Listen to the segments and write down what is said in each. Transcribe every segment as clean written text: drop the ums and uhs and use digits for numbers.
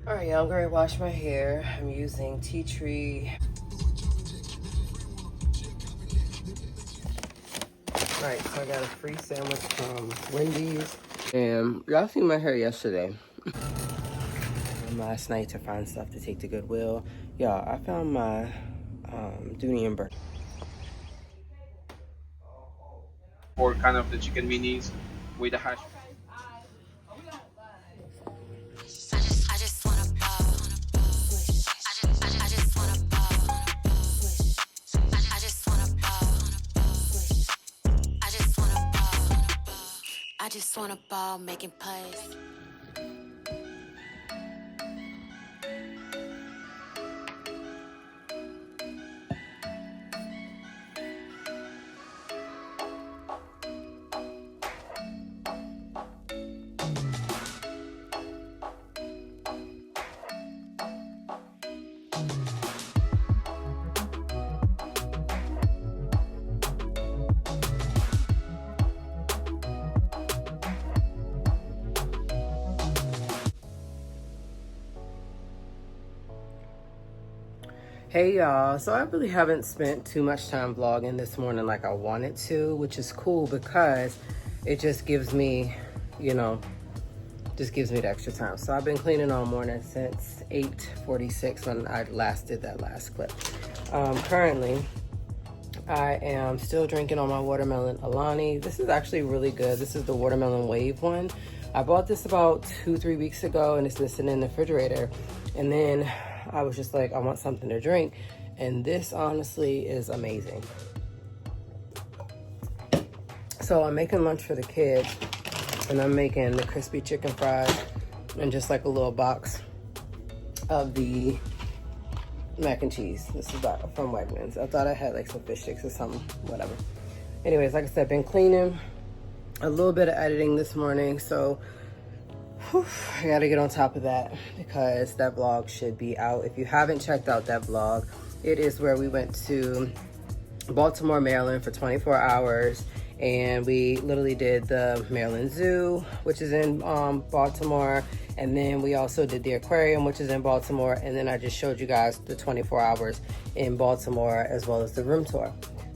All right, y'all, I'm going to wash my hair. I'm using tea tree. All right, so I got a free sandwich from Wendy's. And y'all seen my hair yesterday. Last night to find stuff to take to Goodwill. Y'all, I found my Dooney and Burke. Or kind of the chicken minis with the hash. I just wanna ball making plays. Hey y'all, so I really haven't spent too much time vlogging this morning like I wanted to, which is cool because it just gives me, you know, just gives me the extra time. So I've been cleaning all morning since 8:46 when I last did that last clip. Currently, I am still drinking on my watermelon Alani. This is actually really good. This is the watermelon wave one. I bought this about 2-3 weeks ago and it's been sitting in the refrigerator. And then I was just like, I want something to drink. And this honestly is amazing. So I'm making lunch for the kids and I'm making the crispy chicken fries and just like a little box of the mac and cheese. This is from Wegmans. I thought I had like some fish sticks or something, whatever. Anyways, like I said, been cleaning, a little bit of editing this morning. So I gotta get on top of that because that vlog should be out. If you haven't checked out that vlog, it is where we went to Baltimore, Maryland for 24 hours. And we literally did the Maryland Zoo, which is in Baltimore. And then we also did the aquarium, which is in Baltimore. And then I just showed you guys the 24 hours in Baltimore as well as the room tour.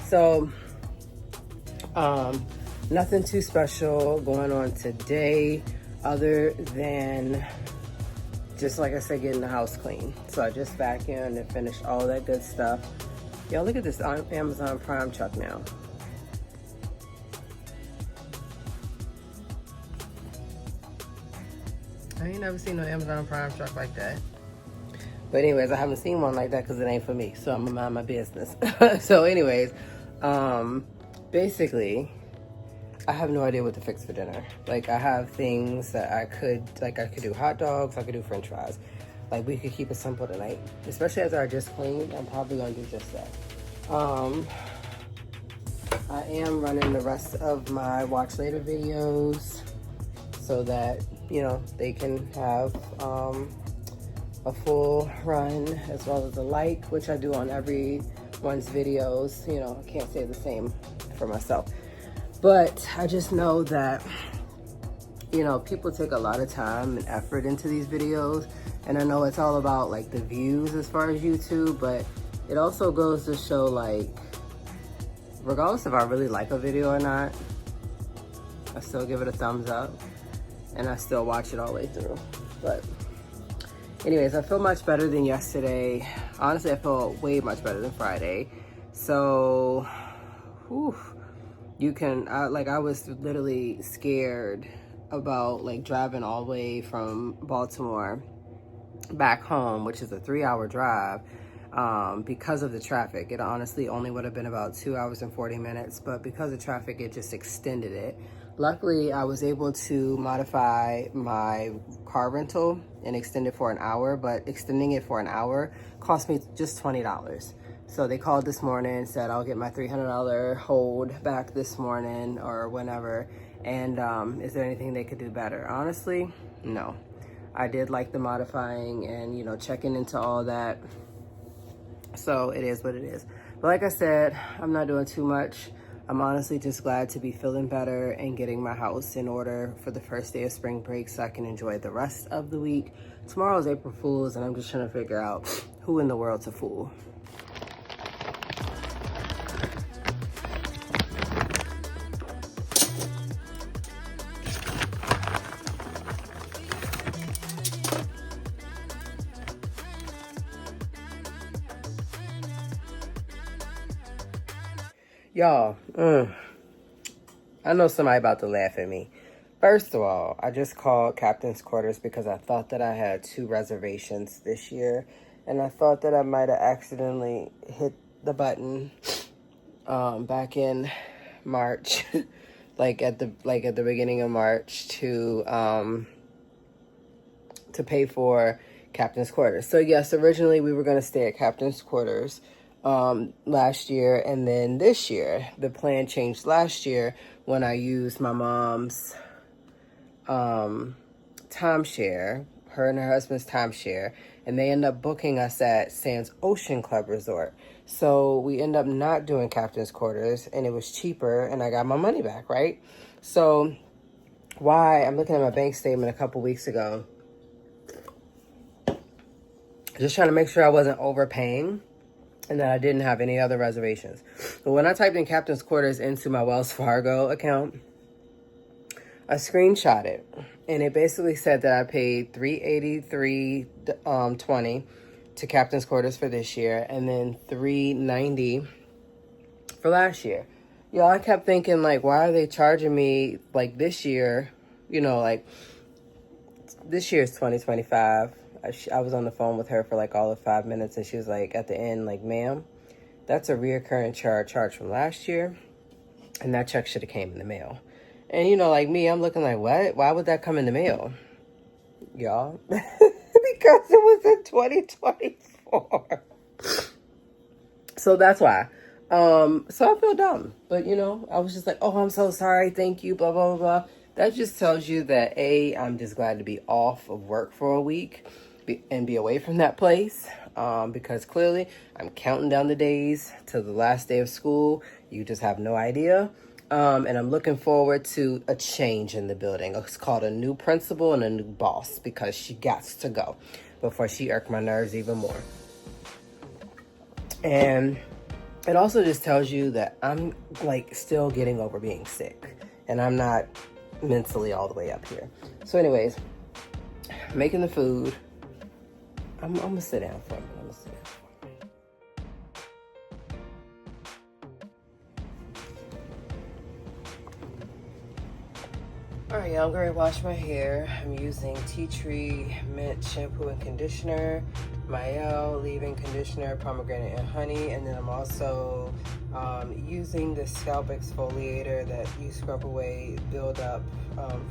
So nothing too special going on today other than just like I said, getting the house clean. So I just vacuumed and finished all that good stuff. Y'all look at this Amazon Prime truck now. I ain't never seen no Amazon Prime truck like that. But anyways, I haven't seen one like that because it ain't for me. So I'm gonna mind my business. So anyways, basically, I have no idea what to fix for dinner. Like I have things that I could do hot dogs, I could do french fries. Like we could keep it simple tonight. Especially after I just cleaned, I'm probably gonna do just that. I am running the rest of my watch later videos so that, you know, they can have a full run as well as a like, which I do on everyone's videos. You know, I can't say the same for myself. But I just know that, you know, people take a lot of time and effort into these videos. And I know it's all about like the views as far as YouTube, but it also goes to show like, regardless if I really like a video or not, I still give it a thumbs up and I still watch it all the way through. But anyways, I feel much better than yesterday. Honestly, I feel way much better than Friday. So, whew. I was literally scared about like driving all the way from Baltimore back home, which is a 3-hour drive, because of the traffic. It honestly only would have been about 2 hours and 40 minutes, but because of traffic, it just extended it. Luckily, I was able to modify my car rental and extend it for an hour, but extending it for an hour cost me just $20. So they called this morning and said I'll get my $300 hold back this morning or whenever. And is there anything they could do better? Honestly, no. I did like the modifying and, you know, checking into all that. So it is what it is. But like I said, I'm not doing too much. I'm honestly just glad to be feeling better and getting my house in order for the first day of spring break so I can enjoy the rest of the week. Tomorrow's April Fool's and I'm just trying to figure out who in the world to fool. Y'all, I know somebody about to laugh at me. First of all, I just called Captain's Quarters because I thought that I had 2 reservations this year. And I thought that I might have accidentally hit the button back in March. like at the beginning of March to pay for Captain's Quarters. So yes, originally we were going to stay at Captain's Quarters last year, and then this year the plan changed last year when I used my mom's timeshare, her and her husband's timeshare, and they end up booking us at Sands Ocean Club Resort. So we end up not doing Captain's Quarters, and it was cheaper, and I got my money back, right? So why I'm looking at my bank statement a couple weeks ago, just trying to make sure I wasn't overpaying and that I didn't have any other reservations. But when I typed in Captain's Quarters into my Wells Fargo account, I screenshot it, and it basically said that I paid $383.20 to Captain's Quarters for this year, and then $390 for last year. Y'all, I kept thinking, like, why are they charging me, like, this year, you know, like, this year's 2025. I was on the phone with her for, like, all of 5 minutes, and she was like, at the end, like, ma'am, that's a reoccurring charge from last year, and that check should have came in the mail. And, you know, like me, I'm looking like, what? Why would that come in the mail? Y'all. Because it was in 2024. So that's why. So I feel dumb. But, you know, I was just like, oh, I'm so sorry. Thank you. Blah, blah, blah, blah. That just tells you that, A, I'm just glad to be off of work for a week and be away from that place. Because clearly I'm counting down the days to the last day of school. You just have no idea. And I'm looking forward to a change in the building. It's called a new principal and a new boss because she got to go before she irked my nerves even more. And it also just tells you that I'm like still getting over being sick and I'm not mentally all the way up here. So anyways, making the food. I'm gonna sit down for a minute. Alright, y'all, I'm going to wash my hair. I'm using Tea Tree Mint Shampoo and Conditioner, Mielle Leave-In Conditioner, Pomegranate and Honey, and then I'm also using the Scalp Exfoliator that you scrub away, build up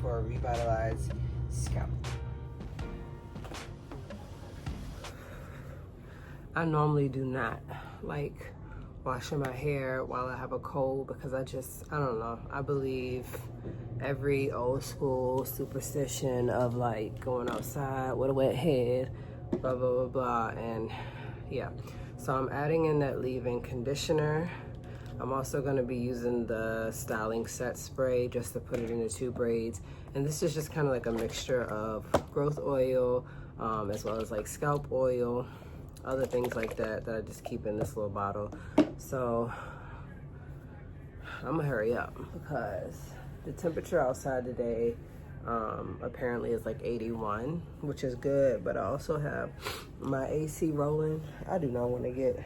for a revitalized scalp. I normally do not like washing my hair while I have a cold because I don't know. I believe every old school superstition of like going outside with a wet head, blah, blah, blah, blah. And yeah, so I'm adding in that leave-in conditioner. I'm also going to be using the styling set spray just to put it into 2 braids. And this is just kind of like a mixture of growth oil as well as like scalp oil, other things like that I just keep in this little bottle. So I'm gonna hurry up because the temperature outside today apparently is like 81, which is good, but I also have my AC rolling. I do not want to get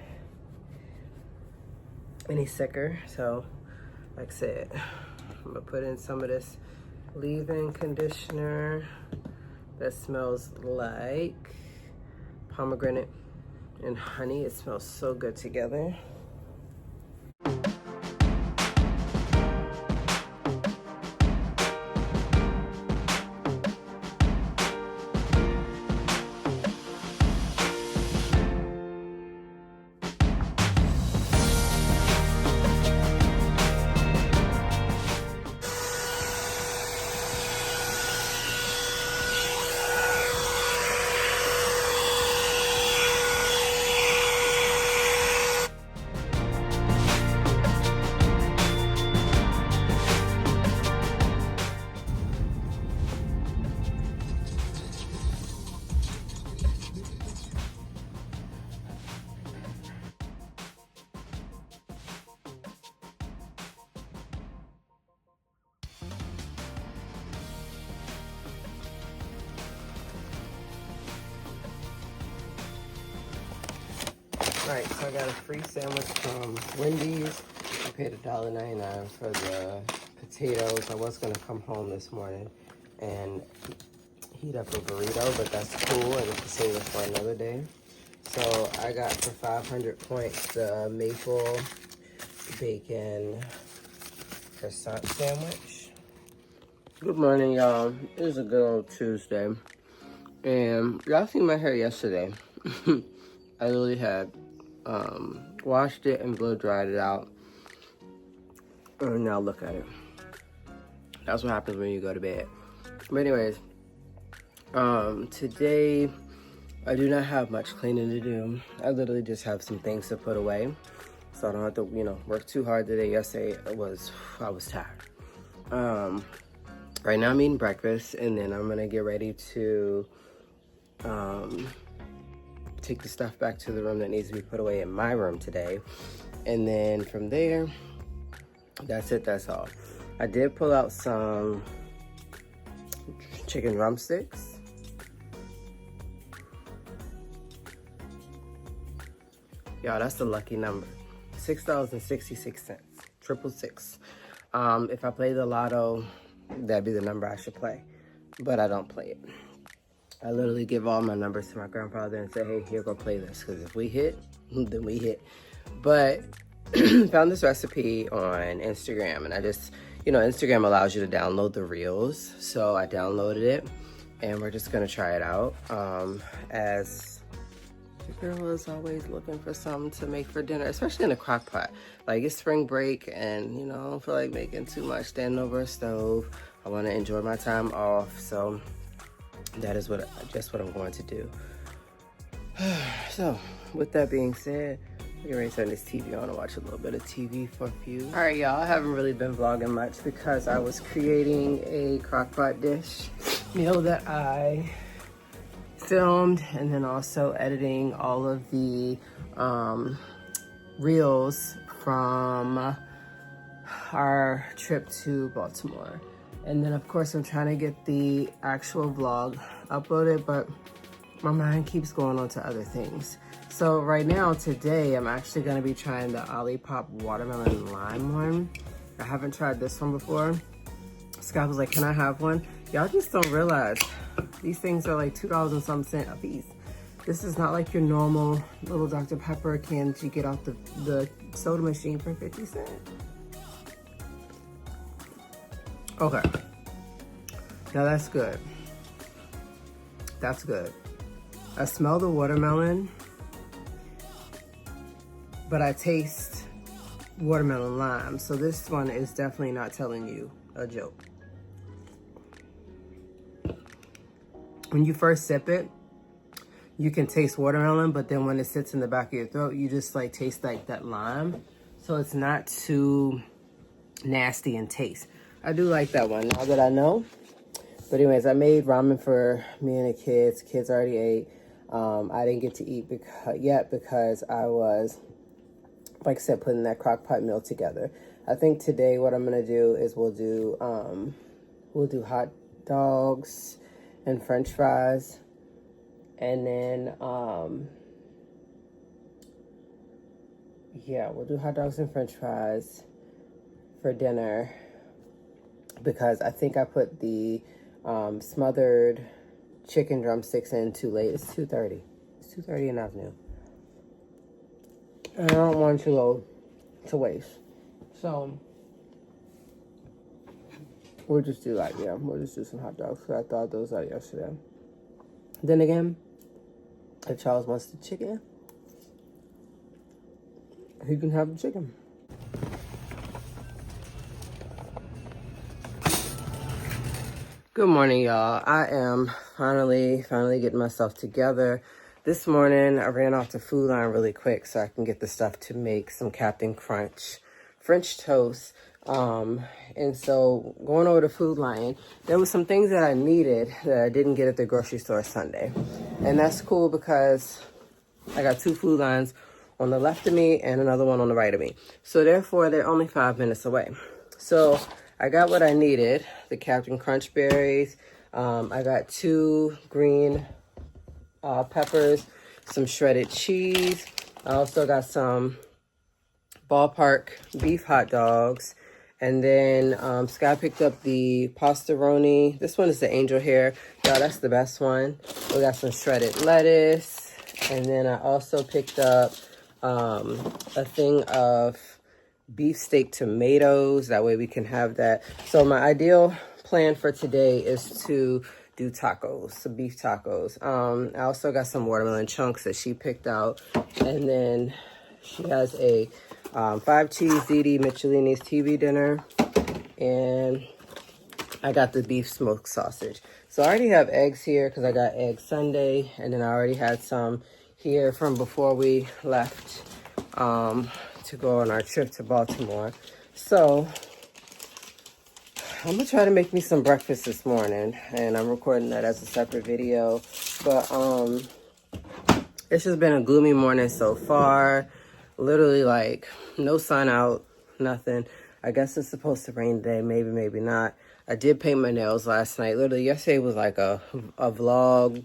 any sicker, so like I said, I'm gonna put in some of this leave-in conditioner that smells like pomegranate and honey. It smells so good together. Alright, so I got a free sandwich from Wendy's. I paid $1.99 for the potatoes. I was gonna come home this morning and heat up a burrito, but that's cool. I get to save it for another day. So I got for 500 points the maple bacon croissant sandwich. Good morning, y'all. It was a good old Tuesday. And y'all seen my hair yesterday. I literally had washed it and blow dried it out. And now look at it. That's what happens when you go to bed. But anyways, today I do not have much cleaning to do. I literally just have some things to put away, so I don't have to, work too hard today. Yesterday I was tired. Right now I'm eating breakfast, and then I'm gonna get ready to take the stuff back to the room that needs to be put away in my room today. And then from there, that's it, that's all. I did pull out some chicken drumsticks. Y'all, that's the lucky number. $6.66, 666. If I play the lotto, that'd be the number I should play, but I don't play it. I literally give all my numbers to my grandfather and say, hey, here, go play this, because if we hit, then we hit. But found this recipe on Instagram, and I just, Instagram allows you to download the reels, so I downloaded it, and we're just gonna try it out. As the girl is always looking for something to make for dinner, especially in a crock pot. Like, it's spring break, and I don't feel like making too much standing over a stove. I want to enjoy my time off, so that is just what I'm going to do. So, with that being said, I'm ready to turn this TV on and watch a little bit of TV for a few. All right, y'all, I haven't really been vlogging much because I was creating a crockpot dish meal that I filmed, and then also editing all of the reels from our trip to Baltimore. And then of course I'm trying to get the actual vlog uploaded, but my mind keeps going on to other things. So right now, today, I'm actually gonna be trying the Olipop watermelon lime one. I haven't tried this one before. Scalp was like, can I have one? Y'all just don't realize these things are like $2 and some cent a piece. This is not like your normal little Dr. Pepper cans you get off the soda machine for 50 cents. Okay, now that's good. That's good. I smell the watermelon, but I taste watermelon lime. So this one is definitely not telling you a joke. When you first sip it, you can taste watermelon, but then when it sits in the back of your throat, you just like taste like that lime. So it's not too nasty in taste. I do like that one, now that I know. But anyways, I made ramen for me and the kids. Kids already ate. I didn't get to eat yet because I was, like I said, putting that crock pot meal together. I think today what I'm gonna do is we'll do hot dogs and French fries, and then yeah, we'll do hot dogs and French fries for dinner, because I think I put the smothered chicken drumsticks in too late. It's 2:30. It's 2:30 in the afternoon. And I don't want to waste. So we'll just do we'll just do some hot dogs. I thought those out yesterday. Then again, if Charles wants the chicken, he can have the chicken. Good morning, y'all. I am finally getting myself together. This morning, I ran off the food line really quick so I can get the stuff to make some Captain Crunch French toast. And so going over the food line, there was some things that I needed that I didn't get at the grocery store Sunday. And that's cool because I got two food lines on the left of me and another one on the right of me. So therefore, they're only 5 minutes away. So I got what I needed, the Captain Crunch berries. I got 2 green peppers, some shredded cheese, I also got some Ballpark beef hot dogs. And then Sky picked up the pastaroni. This one is the angel hair. Y'all, that's the best one. We got some shredded lettuce. And then I also picked up a thing of beefsteak tomatoes. That way we can have that. So my ideal plan for today is to do tacos, some beef tacos. I also got some watermelon chunks that she picked out. And then she has a 5-cheese ziti Michelini's TV dinner. And I got the beef smoked sausage. So I already have eggs here because I got egg Sunday. And then I already had some here from before we left to go on our trip to Baltimore. So I'm gonna try to make me some breakfast this morning, and I'm recording that as a separate video. But it's just been a gloomy morning so far. Literally, like, no sun out, nothing. I guess it's supposed to rain today, maybe, maybe not. I did paint my nails last night. Literally, yesterday was like a vlog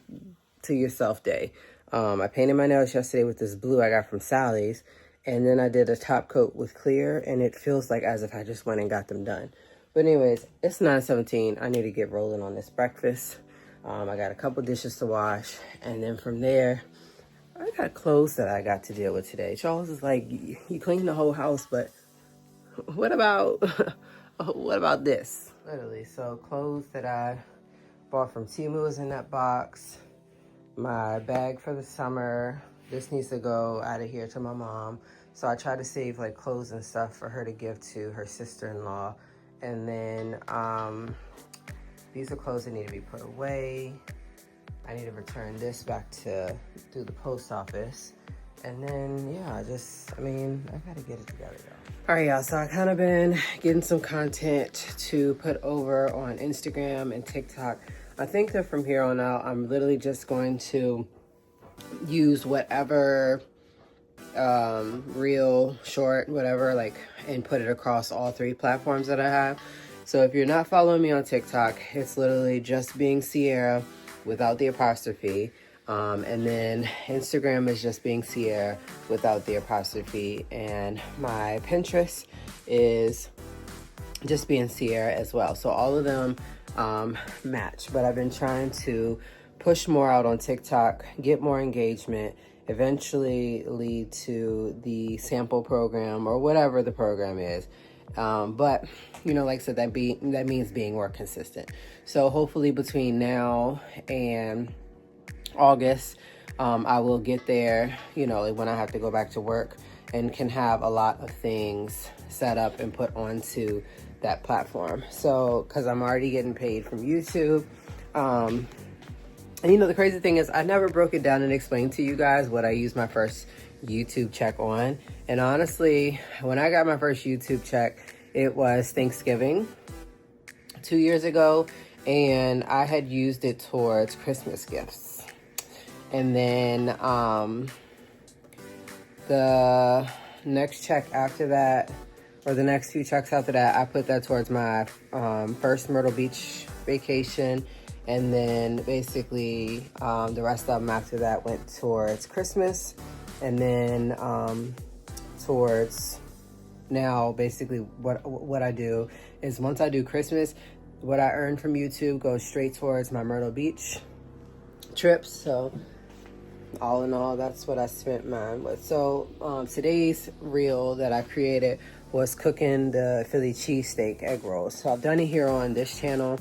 to yourself day. I painted my nails yesterday with this blue I got from Sally's, and then I did a top coat with clear, and it feels like as if I just went and got them done. But anyways, it's 9:17. I need to get rolling on this breakfast. I got a couple dishes to wash, and then from there, I got clothes that I got to deal with today. Charles is like, you clean the whole house, but what about what about this? Literally, so clothes that I bought from Temu is in that box. My bag for the summer. This needs to go out of here to my mom. So I try to save like clothes and stuff for her to give to her sister-in-law. And then these are clothes that need to be put away. I need to return this back to through the post office. And then, yeah, I gotta get it together, y'all. All right, y'all, so I kind of been getting some content to put over on Instagram and TikTok. I think that from here on out, I'm literally just going to use whatever reel, short, whatever, like, and put it across all 3 platforms that I have. So if you're not following me on TikTok, it's literally JustBeingC'Aira without the apostrophe. And then Instagram is JustBeingC'Aira without the apostrophe. And my Pinterest is JustBeingC'Aira as well. So all of them match. But I've been trying to push more out on TikTok, get more engagement, eventually lead to the sample program or whatever the program is. But, you know, like I said, that means being more consistent. So hopefully between now and August, I will get there, you know, like when I have to go back to work, and can have a lot of things set up and put onto that platform. So, because I'm already getting paid from YouTube. And you know, the crazy thing is I never broke it down and explained to you guys what I used my first YouTube check on. And honestly, when I got my first YouTube check, it was Thanksgiving 2 years ago, and I had used it towards Christmas gifts. And then the next check after that, or the next few checks after that, I put that towards my first Myrtle Beach vacation. And then basically the rest of them after that went towards Christmas. And then towards now, basically what I do is once I do Christmas, what I earn from YouTube goes straight towards my Myrtle Beach trips. So all in all, that's what I spent mine with. So today's reel that I created was cooking the Philly cheesesteak egg rolls. So I've done it here on this channel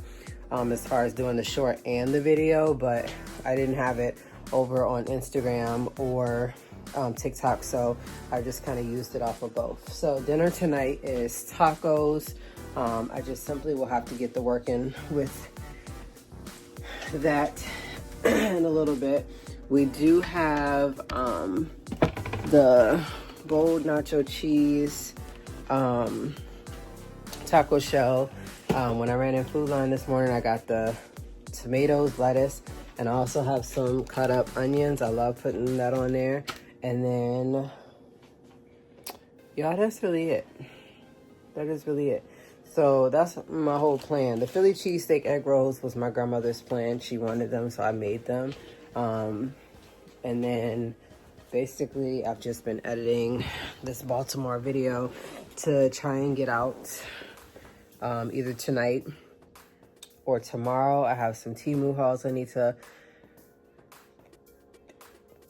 as far as doing the short and the video, but I didn't have it over on Instagram or TikTok, so I just kind of used it off of both. So dinner tonight is tacos. I just simply will have to get to working with that in a little bit. We do have the bold nacho cheese taco shell. When I ran in Food Line this morning, I got the tomatoes, lettuce, and I also have some cut up onions. I love putting that on there. And then, y'all, that's really it. That is really it. So that's my whole plan. The Philly cheesesteak egg rolls was my grandmother's plan. She wanted them, so I made them. And then basically I've just been editing this Baltimore video to try and get out either tonight or tomorrow. I have some Temu hauls I need to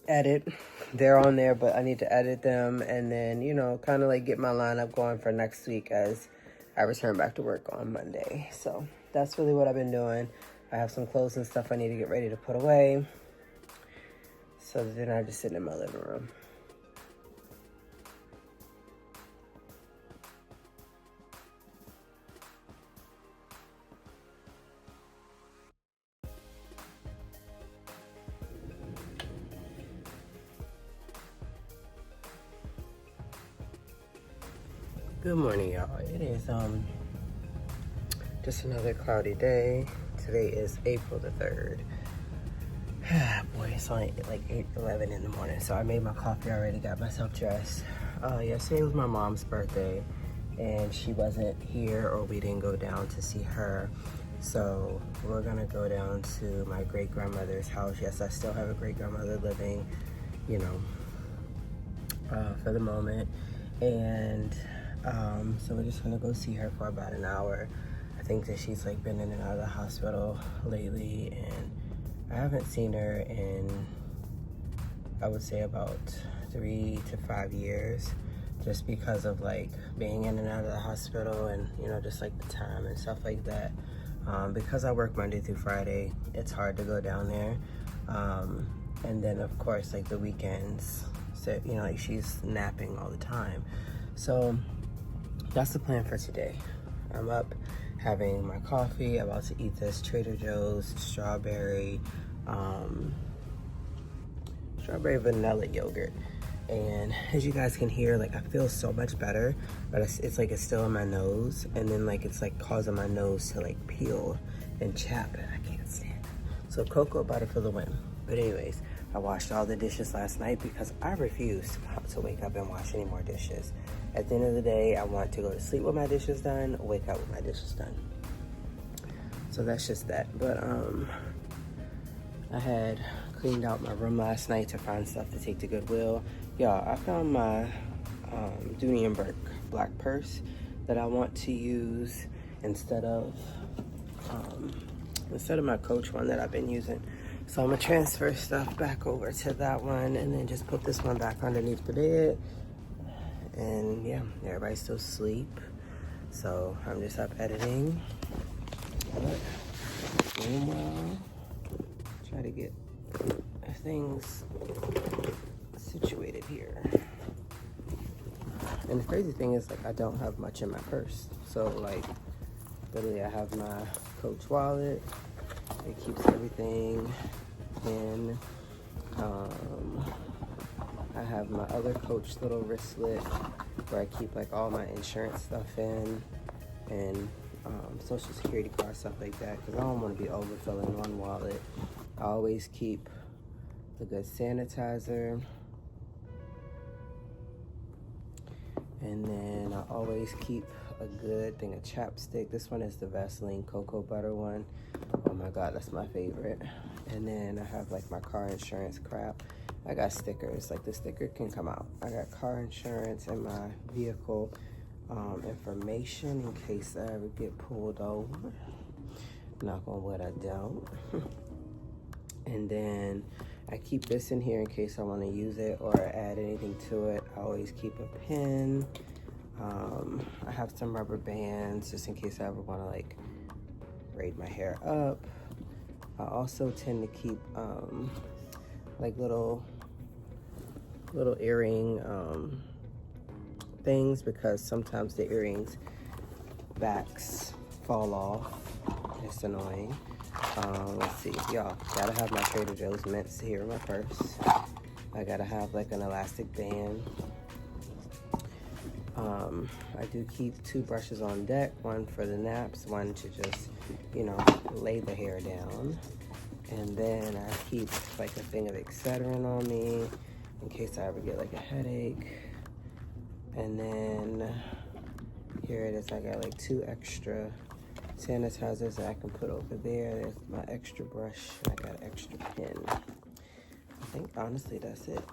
edit. They're on there, but I need to edit them and then, you know, kind of like get my lineup going for next week as I return back to work on Monday. So that's really what I've been doing. I have some clothes and stuff I need to get ready to put away so that they're not just sitting in my living room. Good morning, y'all. It is just another cloudy day. Today is April the 3rd. Boy, it's only like 8:11 in the morning, so I made my coffee already, got myself dressed. Yesterday was my mom's birthday, and she wasn't here, or we didn't go down to see her. So we're gonna go down to my great-grandmother's house. Yes, I still have a great-grandmother living, you know, for the moment. And so we're just gonna go see her for about an hour. I think that she's like been in and out of the hospital lately, and I haven't seen her in, I would say, about 3 to 5 years, just because of like being in and out of the hospital and, you know, just like the time and stuff like that. Because I work Monday through Friday, it's hard to go down there. And then of course, like the weekends, so, you know, like she's napping all the time. So that's the plan for today. I'm up having my coffee, about to eat this Trader Joe's strawberry vanilla yogurt. And as you guys can hear, like I feel so much better, but it's like it's still in my nose, and then like it's like causing my nose to like peel and chap, and I can't stand it. So cocoa butter for the win. But anyways, I washed all the dishes last night because I refuse to wake up and wash any more dishes. At the end of the day, I want to go to sleep with my dishes done, wake up with my dishes done. So that's just that. But I had cleaned out my room last night to find stuff to take to Goodwill. Y'all, I found my Dooney & Burke black purse that I want to use instead of my Coach one that I've been using. So I'm gonna transfer stuff back over to that one and then just put this one back underneath the bed. And yeah, everybody's still asleep. So I'm just up editing. But meanwhile, try to get things situated here. And the crazy thing is, like, I don't have much in my purse. So like, literally I have my Coach wallet. It keeps everything in. I have my other Coach little wristlet where I keep like all my insurance stuff in, and social security card, stuff like that, because I don't want to be overfilling one wallet. I always keep the good sanitizer, and then I always keep a good thing of chapstick. This one is the Vaseline cocoa butter one. Oh my god, that's my favorite. And then I have like my car insurance crap. I got stickers, like the sticker can come out. I got car insurance and my vehicle information in case I ever get pulled over. Knock on wood, I don't. And then I keep this in here in case I want to use it or add anything to it. I always keep a pen. I have some rubber bands just in case I ever want to like braid my hair up. I also tend to keep like little earring things, because sometimes the earrings backs fall off. It's annoying. Let's see, y'all, gotta have my Trader Joe's mints here in my purse. I gotta have like an elastic band. I do keep 2 brushes on deck, one for the naps, one to just, you know, lay the hair down. And then I keep like a thing of Excedrin on me in case I ever get like a headache. And then here it is, I got like 2 extra sanitizers that I can put over there. There's my extra brush, and I got an extra pen. I think honestly that's it.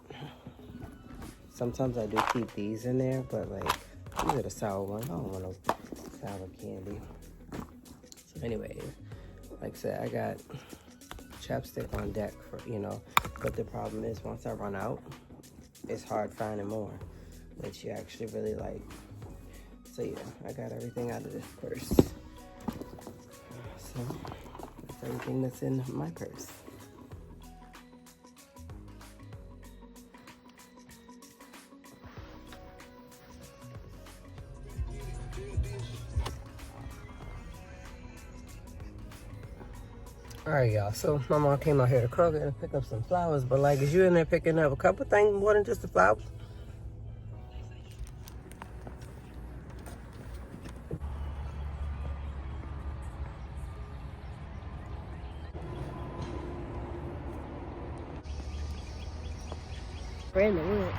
Sometimes I do keep these in there, but like, these are the sour ones. I don't want no sour candy. So anyways, like I said, I got chapstick on deck for, you know, but the problem is once I run out, it's hard finding more that you actually really like. So yeah, I got everything out of this purse. So that's everything that's in my purse. All right, y'all. So my mom came out here to Kroger and pick up some flowers, but like, is you in there picking up a couple things more than just the flowers? Brand new.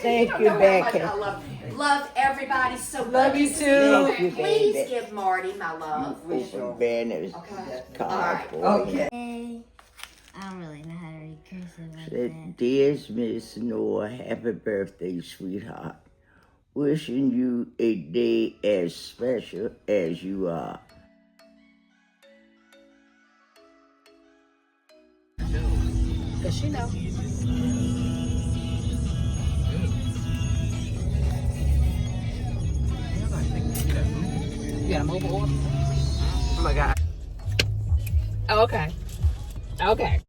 Thank you, Becky. Love everybody so much. Love you too. Thank you, please give Marty my love. Banners. Okay. I don't really know how to read cursive like Said, that. dear Miss Noah, happy birthday, sweetheart. Wishing you a day as special as you are. Cause she know. You got a mobile order? Oh my God. Oh, okay. Okay.